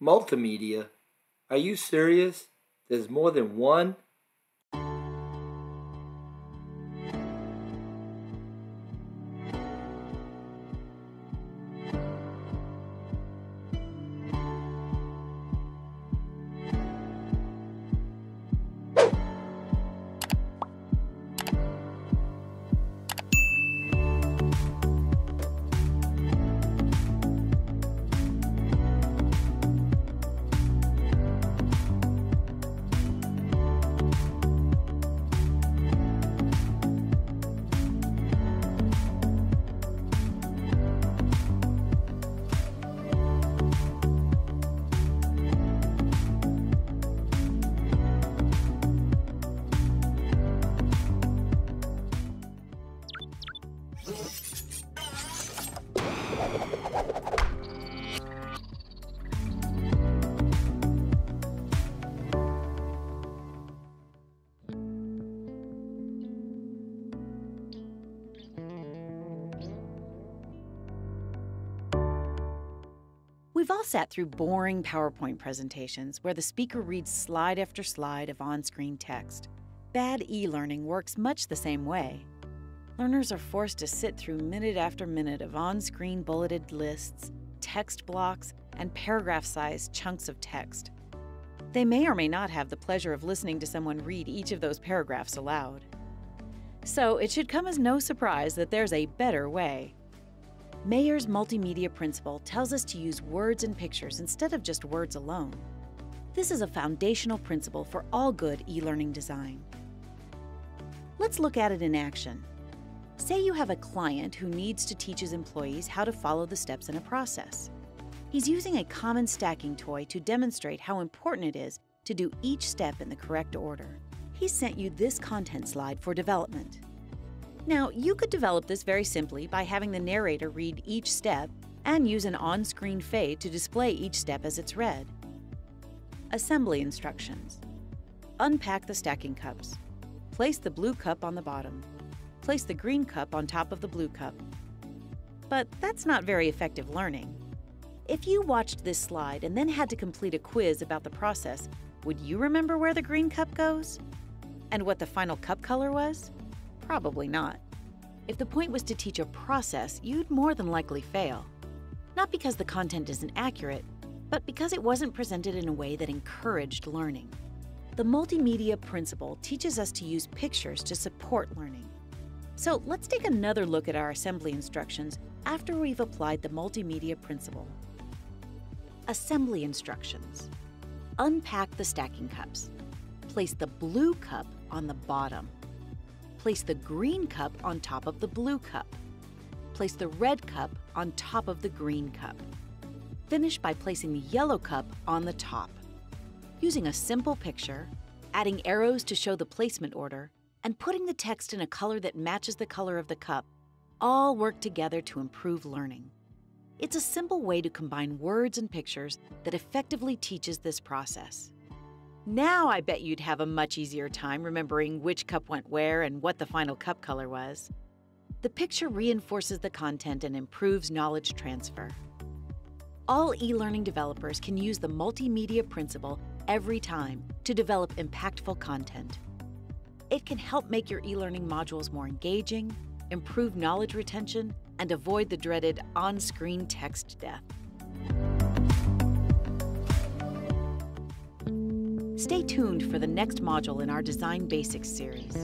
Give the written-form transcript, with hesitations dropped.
Multimedia? Are you serious? There's more than one? We've all sat through boring PowerPoint presentations where the speaker reads slide after slide of on-screen text. Bad e-learning works much the same way. Learners are forced to sit through minute after minute of on-screen bulleted lists, text blocks, and paragraph-sized chunks of text. They may or may not have the pleasure of listening to someone read each of those paragraphs aloud. So it should come as no surprise that there's a better way. Mayer's multimedia principle tells us to use words and pictures instead of just words alone. This is a foundational principle for all good e-learning design. Let's look at it in action. Say you have a client who needs to teach his employees how to follow the steps in a process. He's using a common stacking toy to demonstrate how important it is to do each step in the correct order. He's sent you this content slide for development. Now, you could develop this very simply by having the narrator read each step and use an on-screen fade to display each step as it's read. Assembly instructions. Unpack the stacking cups. Place the blue cup on the bottom. Place the green cup on top of the blue cup. But that's not very effective learning. If you watched this slide and then had to complete a quiz about the process, would you remember where the green cup goes? And what the final cup color was? Probably not. If the point was to teach a process, you'd more than likely fail. Not because the content isn't accurate, but because it wasn't presented in a way that encouraged learning. The multimedia principle teaches us to use pictures to support learning. So let's take another look at our assembly instructions after we've applied the multimedia principle. Assembly instructions. Unpack the stacking cups. Place the blue cup on the bottom. Place the green cup on top of the blue cup. Place the red cup on top of the green cup. Finish by placing the yellow cup on the top. Using a simple picture, adding arrows to show the placement order, and putting the text in a color that matches the color of the cup, all work together to improve learning. It's a simple way to combine words and pictures that effectively teaches this process. Now I bet you'd have a much easier time remembering which cup went where and what the final cup color was. The picture reinforces the content and improves knowledge transfer. All e-learning developers can use the multimedia principle every time to develop impactful content. It can help make your e-learning modules more engaging, improve knowledge retention, and avoid the dreaded on-screen text death. Stay tuned for the next module in our Design Basics series.